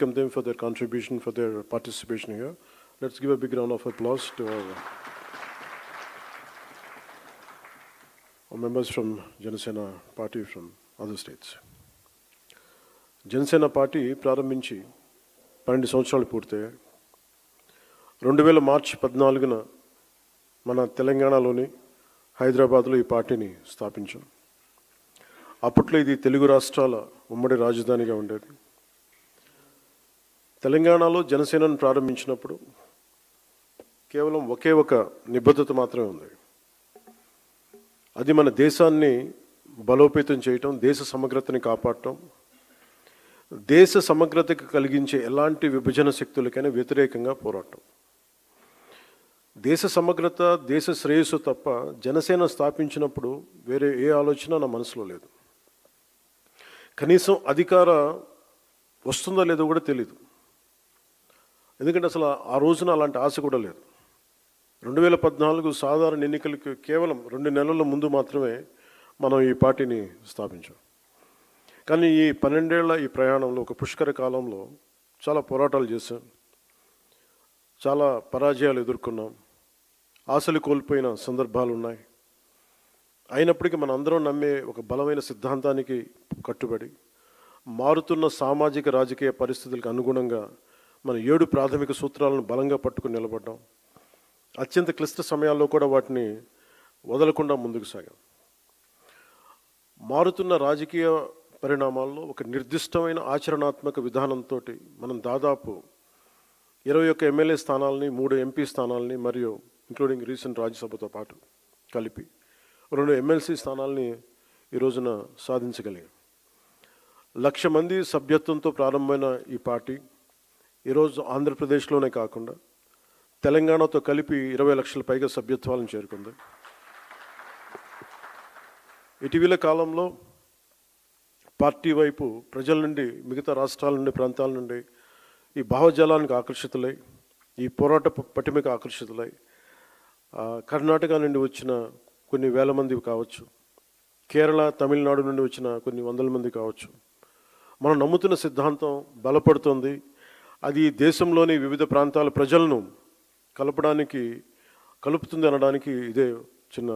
welcome them for their contribution, for their participation here. Let's give a big round of applause to our members from Janasena party from other states. Janasena party ప్రారంభించి 12 సంవత్సరాలు పూర్తయ్యాయి. 2000 మార్చి 14న మన తెలంగాణలోని హైదరాబాద్లో ఈ పార్టీని స్థాపించాం. అప్పట్లో ఇది తెలుగు రాష్ట్రాల ఉమ్మడి రాజధానిగా ఉండేది. తెలంగాణలో జనసేనను ప్రారంభించినప్పుడు కేవలం ఒకే ఒక నిబద్ధత మాత్రమే ఉంది. అది మన దేశాన్ని బలోపేతం చేయటం, దేశ సమగ్రతని కాపాడటం, దేశ సమగ్రతకు కలిగించే ఎలాంటి విభజన శక్తులకైనా వ్యతిరేకంగా పోరాటం. దేశ సమగ్రత, దేశ శ్రేయస్సు తప్ప జనసేన స్థాపించినప్పుడు వేరే ఏ ఆలోచన నా మనసులో లేదు. కనీసం అధికార వస్తుందో లేదో కూడా తెలీదు. ఎందుకంటే అసలు ఆ రోజున అలాంటి ఆశ కూడా లేదు. 2014 సాధారణ ఎన్నికలకు కేవలం 2 నెలల ముందు మాత్రమే మనం ఈ పార్టీని స్థాపించాం. కానీ ఈ 12 ఏళ్ల ఈ ప్రయాణంలో, ఒక పుష్కర కాలంలో చాలా పోరాటాలు చేశాం, చాలా పరాజయాలు ఎదుర్కొన్నాం, ఆశలు కోల్పోయిన సందర్భాలు ఉన్నాయి. అయినప్పటికీ మన అందరం నమ్మే ఒక బలమైన సిద్ధాంతానికి కట్టుబడి మారుతున్న సామాజిక రాజకీయ పరిస్థితులకు అనుగుణంగా మన 7 ప్రాథమిక సూత్రాలను బలంగా పట్టుకుని నిలబడ్డాం. అత్యంత క్లిష్ట సమయాల్లో కూడా వాటిని వదలకుండా ముందుకు సాగాం. మారుతున్న రాజకీయ పరిణామాల్లో ఒక నిర్దిష్టమైన ఆచరణాత్మక విధానంతో మనం దాదాపు 21 ఎమ్మెల్యే స్థానాలని, 3 ఎంపీ స్థానాలని మరియు ఇంక్లూడింగ్ రీసెంట్ రాజ్యసభతో పాటు కలిపి 2 ఎమ్మెల్సీ స్థానాలని ఈ రోజున సాధించగలిగాం. 1,00,000 మంది సభ్యత్వంతో ప్రారంభమైన ఈ పార్టీ ఈరోజు ఆంధ్రప్రదేశ్లోనే కాకుండా తెలంగాణతో కలిపి 20 లక్షల పైగా సభ్యత్వాలను చేరుకుంది. ఇటీవల కాలంలో పార్టీ వైపు ప్రజల నుండి, మిగతా రాష్ట్రాల నుండి, ప్రాంతాల నుండి ఈ భావజాలానికి ఆకర్షితులై, ఈ పోరాట పటిమకు ఆకర్షితులై కర్ణాటక నుండి వచ్చిన కొన్ని వేల మంది కావచ్చు, కేరళ, తమిళనాడు నుండి వచ్చిన కొన్ని వందల మంది కావచ్చు. మనం నమ్ముతున్న సిద్ధాంతం బలపడుతుంది. అది దేశంలోని వివిధ ప్రాంతాల ప్రజలను కలుపుతుంది అనడానికి ఇదే చిన్న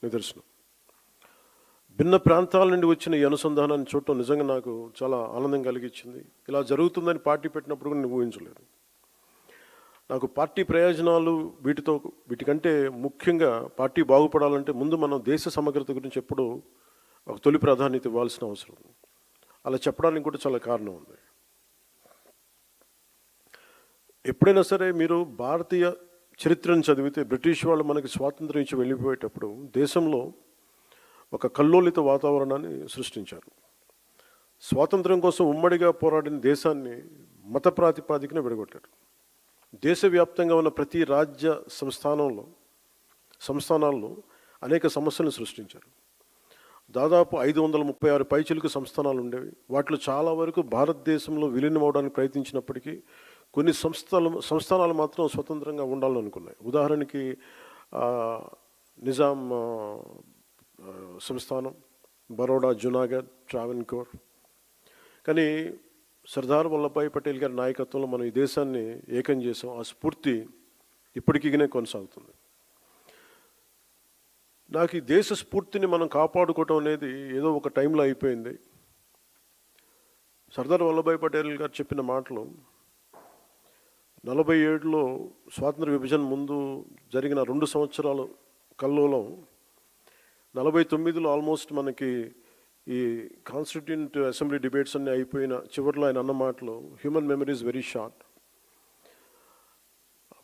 నిదర్శనం. భిన్న ప్రాంతాల నుండి వచ్చిన ఈ అనుసంధానాన్ని చూడటం నిజంగా నాకు చాలా ఆనందం కలిగించింది. ఇలా జరుగుతుందని పార్టీ పెట్టినప్పుడు కూడా నేను ఊహించలేదు. నాకు పార్టీ ప్రయోజనాలు వీటికంటే ముఖ్యంగా పార్టీ బాగుపడాలంటే ముందు మనం దేశ సమగ్రత గురించి ఎప్పుడూ ఒక తొలి ప్రాధాన్యత ఇవ్వాల్సిన అవసరం. అలా చెప్పడానికి కూడా చాలా కారణం ఉంది. ఎప్పుడైనా సరే మీరు భారతీయ చరిత్రను చదివితే, బ్రిటిష్ వాళ్ళు మనకి స్వాతంత్రం ఇచ్చి వెళ్ళిపోయేటప్పుడు దేశంలో ఒక కల్లోలిత వాతావరణాన్ని సృష్టించారు. స్వాతంత్రం కోసం ఉమ్మడిగా పోరాడిన దేశాన్ని మత ప్రాతిపాదికన విడగొట్టారు. దేశవ్యాప్తంగా ఉన్న ప్రతి రాజ్య సంస్థానాల్లో అనేక సమస్యలను సృష్టించారు. దాదాపు 536 పైచిలుకు సంస్థానాలు ఉండేవి. వాటిలో చాలా వరకు భారతదేశంలో విలీనం అవడానికి ప్రయత్నించినప్పటికీ కొన్ని సంస్థానాలు మాత్రం స్వతంత్రంగా ఉండాలని అనుకున్నాయి. ఉదాహరణకి నిజాం సంస్థానం, బరోడా, జునాగఢ్, ట్రావెన్కోర్. కానీ సర్దార్ వల్లభాయ్ పటేల్ గారి నాయకత్వంలో మనం ఈ దేశాన్ని ఏకం చేసాం. ఆ స్ఫూర్తి ఇప్పటికీనే కొనసాగుతుంది. నాకు ఈ దేశ స్ఫూర్తిని మనం కాపాడుకోవటం అనేది ఏదో ఒక టైంలో అయిపోయింది. సర్దార్ వల్లభాయ్ పటేల్ గారు చెప్పిన మాటలు 47లో స్వాతంత్ర విభజన ముందు జరిగిన 2 సంవత్సరాలు కల్లోలం 49లో ఆల్మోస్ట్ మనకి ఈ కాన్స్టిట్యూంట్ అసెంబ్లీ డిబేట్స్ అన్నీ అయిపోయిన చివరిలో ఆయన అన్న మాటలు, human memory is very short.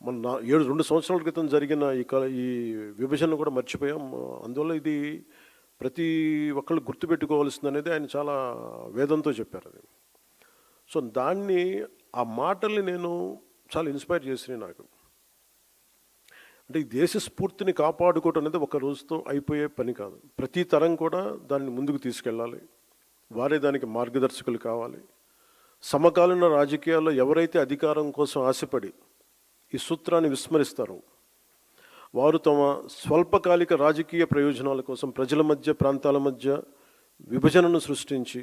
మన 2 సంవత్సరాల క్రితం జరిగిన ఈ విభజన కూడా మర్చిపోయాం. అందువల్ల ఇది ప్రతి ఒక్కళ్ళు గుర్తుపెట్టుకోవాల్సింది అనేది ఆయన చాలా వేదంతో చెప్పారు. అది సో ఆ మాటల్ని నేను చాలా ఇన్స్పైర్ చేసినాయి నాకు. అంటే ఈ దేశ స్ఫూర్తిని కాపాడుకోవటం అనేది ఒక రోజుతో అయిపోయే పని కాదు. ప్రతి తరం కూడా దాన్ని ముందుకు తీసుకెళ్ళాలి. వారే దానికి మార్గదర్శకులు కావాలి. సమకాలీన రాజకీయాల్లో ఎవరైతే అధికారం కోసం ఆశపడి ఈ సూత్రాన్ని విస్మరిస్తారో వారు తమ స్వల్పకాలిక రాజకీయ ప్రయోజనాల కోసం ప్రజల మధ్య, ప్రాంతాల మధ్య విభజనను సృష్టించి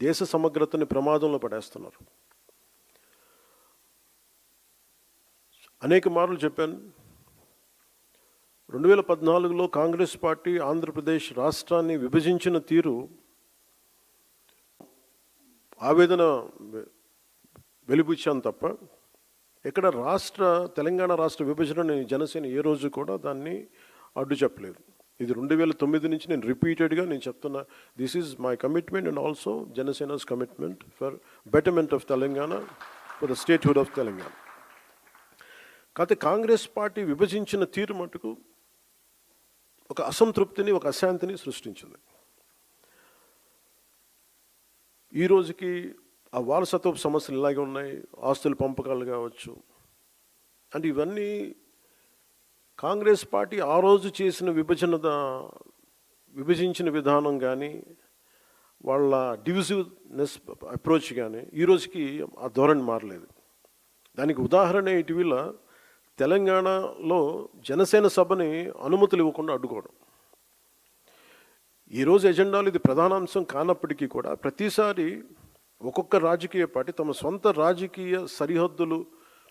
దేశ సమగ్రతని ప్రమాదంలో పడేస్తున్నారు. అనేక మార్లు చెప్పాను. 2014లో కాంగ్రెస్ పార్టీ ఆంధ్రప్రదేశ్ రాష్ట్రాన్ని విభజించిన తీరు ఆవేదన వెలిబుచ్చాను తప్ప ఇక్కడ తెలంగాణ రాష్ట్ర విభజనని జనసేన ఏ రోజు కూడా దాన్ని అడ్డు చెప్పలేదు. ఇది 2009 నుంచి నేను రిపీటెడ్గా చెప్తున్నా, this is my commitment and also Janasena's commitment for betterment of Telangana, for the statehood of Telangana. కాకపోతే కాంగ్రెస్ పార్టీ విభజించిన తీరు మటుకు ఒక అసంతృప్తిని, ఒక అశాంతిని సృష్టించింది. ఈ రోజుకి ఆ వారసత్వపు సమస్యలు ఇలాగే ఉన్నాయి, ఆస్తుల పంపకాలు కావచ్చు. అంటే ఇవన్నీ కాంగ్రెస్ పార్టీ ఆ రోజు చేసిన విభజించిన విధానం కానీ, వాళ్ళ డివిజివ్నెస్ అప్రోచ్ కానీ ఈ రోజుకి ఆ ధోరణి మారలేదు. దానికి ఉదాహరణ ఇటీవల తెలంగాణలో జనసేన సభని అనుమతులు ఇవ్వకుండా అడ్డుకోవడం. ఈరోజు ఎజెండాలో ఇది ప్రధాన అంశం కానప్పటికీ కూడా ప్రతిసారి ఒక్కొక్క రాజకీయ పార్టీ తమ సొంత రాజకీయ సరిహద్దులు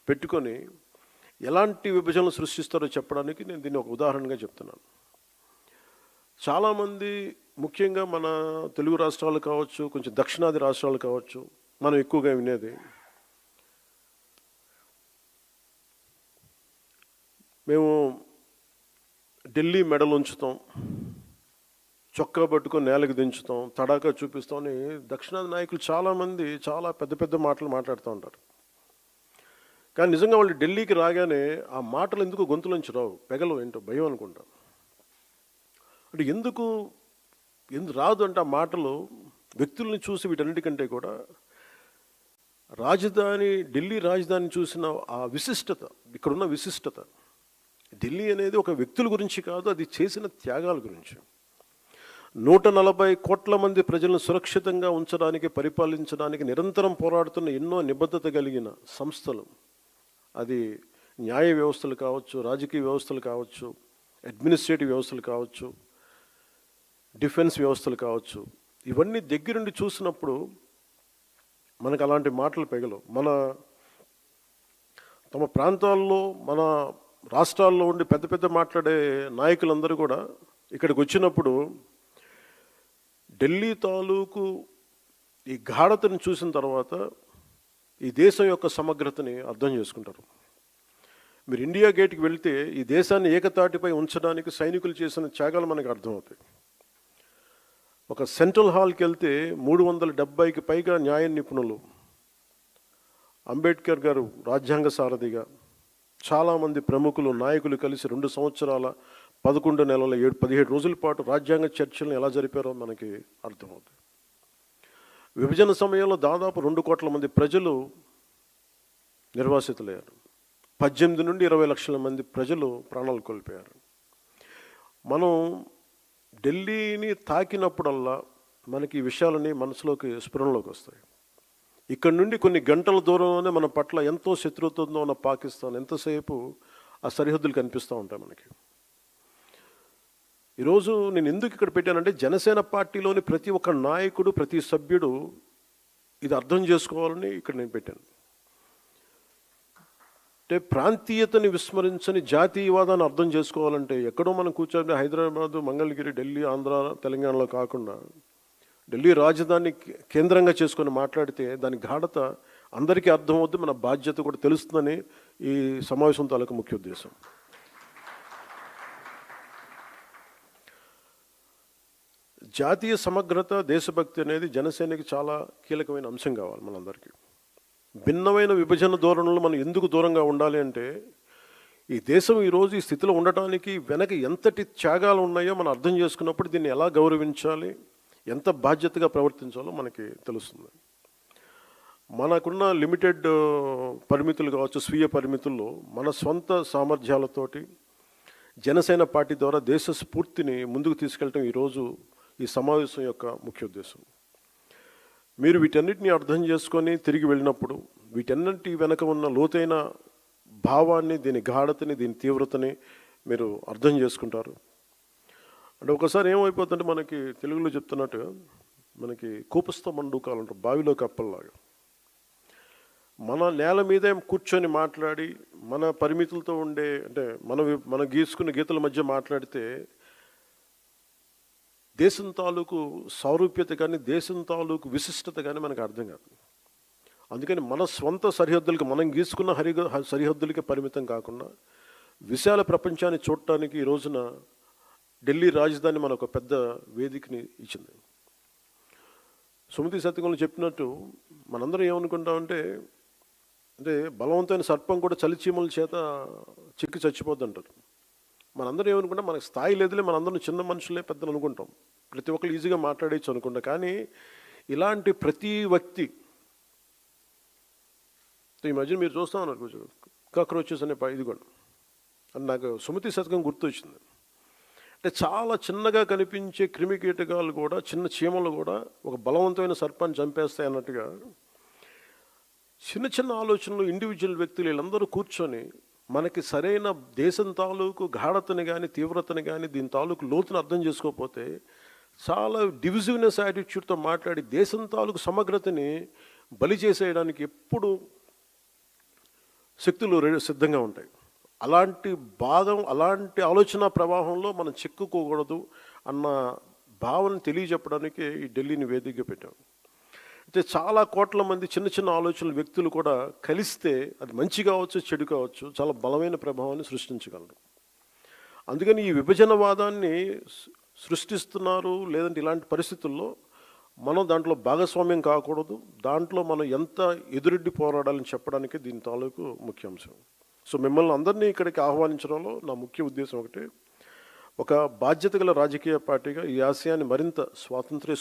పెట్టుకొని ఎలాంటి విభజనలు సృష్టిస్తారో చెప్పడానికి నేను దీన్ని ఒక ఉదాహరణగా చెప్తున్నాను. చాలామంది ముఖ్యంగా మన తెలుగు రాష్ట్రాలు కావచ్చు, కొంచెం దక్షిణాది రాష్ట్రాలు కావచ్చు, మనం ఎక్కువగా వినేది మేము ఢిల్లీ మెడలు ఉంచుతాం, చొక్కా పట్టుకొని నేలకు దించుతాం, తడాకా చూపిస్తాం అని దక్షిణాది నాయకులు చాలామంది చాలా పెద్ద పెద్ద మాటలు మాట్లాడుతూ ఉంటారు. కానీ నిజంగా వాళ్ళు ఢిల్లీకి రాగానే ఆ మాటలు ఎందుకు గొంతులోంచి రావు, పెగలు ఏంటో భయం అనుకుంటా. అంటే ఎందుకు రాదు అంటే ఆ మాటలు వ్యక్తుల్ని చూసి వీటన్నిటికంటే కూడా ఢిల్లీ రాజధాని చూసిన ఆ విశిష్టత, ఇక్కడున్న విశిష్టత, ఢిల్లీ అనేది ఒక వ్యక్తుల గురించి కాదు, అది చేసిన త్యాగాల గురించి. 140 కోట్ల మంది ప్రజలను సురక్షితంగా ఉంచడానికి, పరిపాలించడానికి నిరంతరం పోరాడుతున్న ఎన్నో నిబద్ధత కలిగిన సంస్థలు, అది న్యాయ వ్యవస్థలు కావచ్చు, రాజకీయ వ్యవస్థలు కావచ్చు, అడ్మినిస్ట్రేటివ్ వ్యవస్థలు కావచ్చు, డిఫెన్స్ వ్యవస్థలు కావచ్చు, ఇవన్నీ దగ్గరుండి చూసినప్పుడు మనకు అలాంటి మాటలు పెగలవు. తమ ప్రాంతాల్లో, మన రాష్ట్రాల్లో ఉండి పెద్ద పెద్ద మాట్లాడే నాయకులందరూ కూడా ఇక్కడికి వచ్చినప్పుడు ఢిల్లీ తాలూకు ఈ గాఢతను చూసిన తర్వాత ఈ దేశం యొక్క సమగ్రతని అర్థం చేసుకుంటారు. మీరు ఇండియా గేట్కి వెళ్తే ఈ దేశాన్ని ఏకతాటిపై ఉంచడానికి సైనికులు చేసిన త్యాగాలు మనకు అర్థమవుతాయి. ఒక సెంట్రల్ హాల్కి వెళ్తే 370కి పైగా న్యాయ నిపుణులు, అంబేద్కర్ గారు రాజ్యాంగ సారథిగా, చాలామంది ప్రముఖులు, నాయకులు కలిసి 2 సంవత్సరాల 11 నెలల 17 రోజుల పాటు రాజ్యాంగ చర్చలను ఎలా జరిపారో మనకి అర్థమవుతుంది. విభజన సమయంలో దాదాపు 2 కోట్ల మంది ప్రజలు నిర్వాసితులయ్యారు. 18 నుండి 20 లక్షల మంది ప్రజలు ప్రాణాలు కోల్పోయారు. మనం ఢిల్లీని తాకినప్పుడల్లా మనకి ఈ విషయాలని మనసులోకి స్ఫురణలోకి వస్తాయి. ఇక్కడ నుండి కొన్ని గంటల దూరంలోనే మన పట్ల ఎంతో శత్రుత్వంతో ఉన్న పాకిస్తాన్ ఎంతసేపు ఆ సరిహద్దులు కనిపిస్తూ ఉంటాయి మనకి. ఈరోజు నేను ఎందుకు ఇక్కడ పెట్టానంటే జనసేన పార్టీలోని ప్రతి ఒక్క నాయకుడు, ప్రతి సభ్యుడు ఇది అర్థం చేసుకోవాలని ఇక్కడ నేను పెట్టాను. అంటే ప్రాంతీయతని విస్మరించని జాతీయవాదాన్ని అర్థం చేసుకోవాలంటే ఎక్కడో మనం కూర్చొని హైదరాబాదు, మంగళగిరి, ఢిల్లీ, ఆంధ్ర, తెలంగాణలో కాకుండా ఢిల్లీ రాజధాని కేంద్రంగా చేసుకొని మాట్లాడితే దాని గాఢత అందరికీ అర్థమవుద్ది, మన బాధ్యత కూడా తెలుస్తుందని ఈ సమావేశం తాలూకు ముఖ్య ఉద్దేశం. జాతీయ సమగ్రత, దేశభక్తి అనేది జనసేనకి చాలా కీలకమైన అంశం కావాలి మనందరికీ. భిన్నమైన విభజన ధోరణులు మనం ఎందుకు దూరంగా ఉండాలి అంటే ఈ దేశం ఈరోజు ఈ స్థితిలో ఉండటానికి వెనక ఎంతటి త్యాగాలు ఉన్నాయో మనం అర్థం చేసుకున్నప్పుడు దీన్ని ఎలా గౌరవించాలి, ఎంత బాధ్యతగా ప్రవర్తించాలో మనకి తెలుస్తుంది. మనకున్న లిమిటెడ్ పరిమితులు కావచ్చు, స్వీయ పరిమితుల్లో మన సొంత సామర్థ్యాలతోటి జనసేన పార్టీ ద్వారా దేశ స్ఫూర్తిని ముందుకు తీసుకెళ్ళటం ఈరోజు ఈ సమావేశం యొక్క ముఖ్య ఉద్దేశం. మీరు వీటన్నిటిని అర్థం చేసుకొని తిరిగి వెళ్ళినప్పుడు వీటన్నిటి వెనక ఉన్న లోతైన భావాన్ని, దీని గాఢతని, దీని తీవ్రతని మీరు అర్థం చేసుకుంటారు. అంటే ఒకసారి ఏమైపోతుందంటే మనకి తెలుగులో చెప్తున్నట్టు మనకి కూపస్థ మండూకాలు అంటారు, బావిలో కప్పల్లాగా. మన నేల మీదే కూర్చొని మాట్లాడి మన పరిమితులతో ఉండే అంటే మన గీసుకున్న గీతల మధ్య మాట్లాడితే దేశం తాలూకు సారూప్యత కానీ దేశం తాలూకు విశిష్టత కానీ మనకు అర్థం కాదు. అందుకని మన స్వంత సరిహద్దులకి మనం గీసుకున్న సరిహద్దులకి పరిమితం కాకుండా విశాల ప్రపంచాన్ని చూడటానికి ఈ రోజున ఢిల్లీ రాజధాని మనకు ఒక పెద్ద వేదికని ఇచ్చింది. సుమతి శతకంలో చెప్పినట్టు మనందరం ఏమనుకుంటామంటే అంటే బలవంతమైన సర్పం కూడా చలిచీమల చేత చిక్కి చచ్చిపోద్ది అంటారు. మనందరం ఏమనుకుంటాం, మనకు స్థాయి లేదులే, మనందరం చిన్న మనుషులే పెద్దలు అనుకుంటాం, ప్రతి ఒక్కరు ఈజీగా మాట్లాడేయచ్చు అనుకుంటాం. కానీ ఇలాంటి ప్రతి వ్యక్తి ఈ మధ్య మీరు చూస్తూ ఉన్నారు కొంచెం కాక్రోచెస్ అనే ఇది కూడా అని నాకు సుమతి శతకం గుర్తొచ్చింది. అంటే చాలా చిన్నగా కనిపించే క్రిమి కీటకాలు కూడా, చిన్న చీమలు కూడా ఒక బలవంతమైన సర్పాన్ని చంపేస్తాయి అన్నట్టుగా చిన్న చిన్న ఆలోచనలు ఇండివిజువల్ వ్యక్తులు వీళ్ళందరూ కూర్చొని మనకి సరైన దేశం తాలూకు గాఢతని కానీ తీవ్రతని కానీ దీని తాలూకు లోతుని అర్థం చేసుకోకపోతే చాలా డివిజివ్నెస్ యాటిట్యూడ్తో మాట్లాడి దేశం తాలూకు సమగ్రతని బలి చేసేయడానికి ఎప్పుడు శక్తులు సిద్ధంగా ఉంటాయి. అలాంటి ఆలోచన ప్రవాహంలో మనం చిక్కుకోకూడదు అన్న భావన తెలియజెప్పడానికి ఈ ఢిల్లీని వేదికగా పెట్టాం. అయితే చాలా కోట్ల మంది చిన్న చిన్న ఆలోచనల వ్యక్తులు కూడా కలిస్తే అది మంచి కావచ్చు చెడు కావచ్చు చాలా బలమైన ప్రభావాన్ని సృష్టించగలరు. అందుకని ఈ విభజనవాదాన్ని సృష్టిస్తున్నారు లేదంటే ఇలాంటి పరిస్థితుల్లో మనం దాంట్లో భాగస్వామ్యం కాకూడదు, దాంట్లో మనం ఎంత ఎదురెడ్డి పోరాడాలని చెప్పడానికి దీని తాలూకు ముఖ్య అంశం. సో మిమ్మల్ని అందరినీ ఇక్కడికి ఆహ్వానించడంలో నా ముఖ్య ఉద్దేశం ఒకటి, ఒక బాధ్యత గల రాజకీయ పార్టీగా ఈ ఆశయాన్ని మరింత స్వాతంత్ర్య